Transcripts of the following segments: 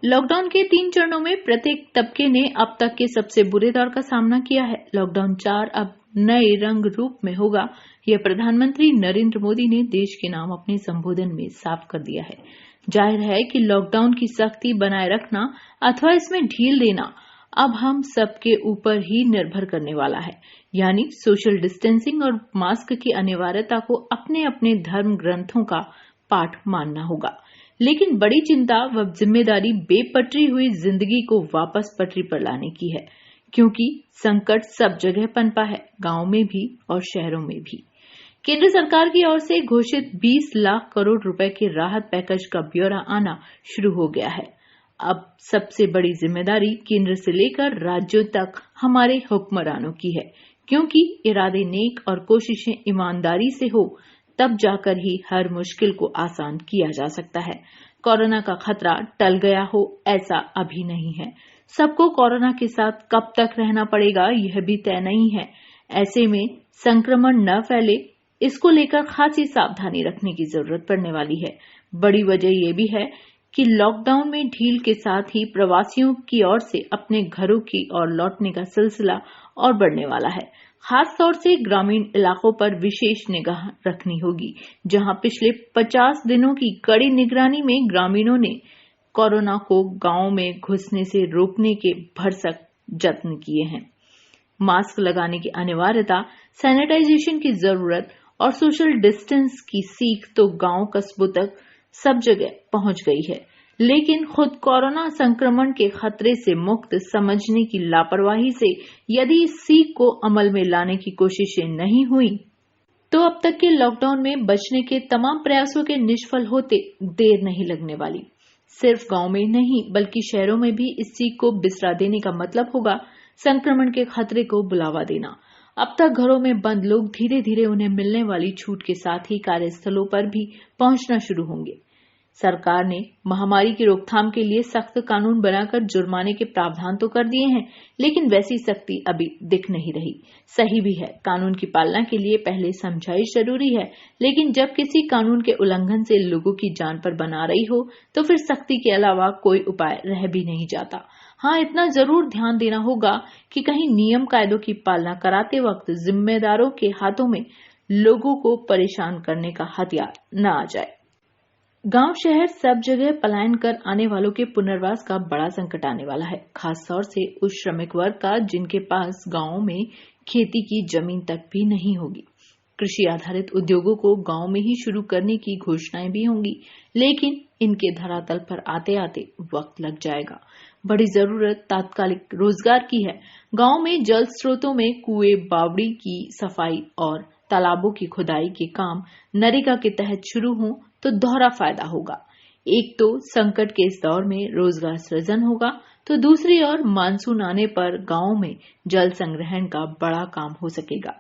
Lockdown के 3 चरणों में प्रत्येक तबके ने अब तक के सबसे बुरे दौर का सामना किया है। लॉकडाउन 4 अब नए रंग रूप में होगा, यह प्रधानमंत्री नरेंद्र मोदी ने देश के नाम अपने संबोधन में साफ कर दिया है। जाहिर है कि लॉकडाउन की सख्ती बनाए रखना अथवा इसमें ढील देना अब हम सबके ऊपर ही निर्भर करने वाला है। यानी सोशल डिस्टेंसिंग और मास्क की अनिवार्यता को अपने अपने धर्म ग्रंथों का पाठ मानना होगा। लेकिन बड़ी चिंता व जिम्मेदारी बेपटरी हुई जिंदगी को वापस पटरी पर लाने की है, क्योंकि संकट सब जगह पनपा है, गांव में भी और शहरों में भी। केंद्र सरकार की ओर से घोषित 20 लाख करोड़ रुपए के राहत पैकेज का ब्यौरा आना शुरू हो गया है। अब सबसे बड़ी जिम्मेदारी केंद्र से लेकर राज्यों तक हमारे हुक्मरानों की है, क्योंकि इरादे नेक और कोशिशें ईमानदारी से हो तब जाकर ही हर मुश्किल को आसान किया जा सकता है। कोरोना का खतरा टल गया हो ऐसा अभी नहीं है। सबको कोरोना के साथ कब तक रहना पड़ेगा यह भी तय नहीं है। ऐसे में संक्रमण न फैले, इसको लेकर खासी सावधानी रखने की जरूरत पड़ने वाली है। बड़ी वजह यह भी है कि लॉकडाउन में ढील के साथ ही प्रवासियों की ओर से अपने घरों की ओर लौटने का सिलसिला और बढ़ने वाला है। खास तौर से ग्रामीण इलाकों पर विशेष निगाह रखनी होगी, जहां पिछले 50 दिनों की कड़ी निगरानी में ग्रामीणों ने कोरोना को गांव में घुसने से रोकने के भरसक जत्न किए हैं। मास्क लगाने की अनिवार्यता, सैनिटाइजेशन की जरूरत और सोशल डिस्टेंस की सीख तो गांव कस्बों तक सब जगह पहुंच गई है। लेकिन खुद कोरोना संक्रमण के खतरे से मुक्त समझने की लापरवाही से यदि इस सीख को अमल में लाने की कोशिशें नहीं हुई, तो अब तक के लॉकडाउन में बचने के तमाम प्रयासों के निष्फल होते देर नहीं लगने वाली। सिर्फ गांव में नहीं बल्कि शहरों में भी इस सीख को बिसरा देने का मतलब होगा संक्रमण के खतरे को बुलावा देना। अब तक घरों में बंद लोग धीरे धीरे उन्हें मिलने वाली छूट के साथ ही कार्यस्थलों पर भी पहुंचना शुरू होंगे। सरकार ने महामारी की रोकथाम के लिए सख्त कानून बनाकर जुर्माने के प्रावधान तो कर दिए हैं, लेकिन वैसी सख्ती अभी दिख नहीं रही। सही भी है, कानून की पालना के लिए पहले समझाइश जरूरी है, लेकिन जब किसी कानून के उल्लंघन से लोगों की जान पर बन रही हो तो फिर सख्ती के अलावा कोई उपाय रह भी नहीं जाता। हाँ, इतना जरूर ध्यान देना होगा कि कहीं नियम कायदों की पालना कराते वक्त जिम्मेदारों के हाथों में लोगों को परेशान करने का हथियार न आ जाए। गांव शहर सब जगह पलायन कर आने वालों के पुनर्वास का बड़ा संकट आने वाला है, खास तौर से उस श्रमिक वर्ग का जिनके पास गांव में खेती की जमीन तक भी नहीं होगी। कृषि आधारित उद्योगों को गांव में ही शुरू करने की घोषणाएं भी होंगी, लेकिन इनके धरातल पर आते आते वक्त लग जाएगा। बड़ी जरूरत तात्कालिक रोजगार की है। गांव में जल स्रोतों में कुएं, बावड़ी की सफाई और तालाबों की खुदाई के काम नरेगा के तहत शुरू हों तो दोहरा फायदा होगा। एक तो संकट के इस दौर में रोजगार सृजन होगा, तो दूसरी ओर मानसून आने पर गांव में जल संग्रहण का बड़ा काम हो सकेगा।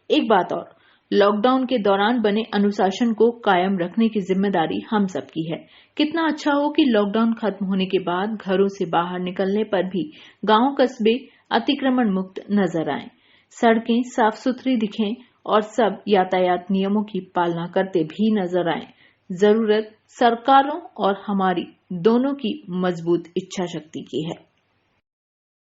एक बात और, लॉकडाउन के दौरान बने अनुशासन को कायम रखने की जिम्मेदारी हम सबकी है। कितना अच्छा हो कि लॉकडाउन खत्म होने के बाद घरों से बाहर निकलने पर भी गांव कस्बे अतिक्रमण मुक्त नजर आएं, सड़कें साफ सुथरी दिखें और सब यातायात नियमों की पालना करते भी नजर आएं। जरूरत सरकारों और हमारी दोनों की मजबूत इच्छा शक्ति की है।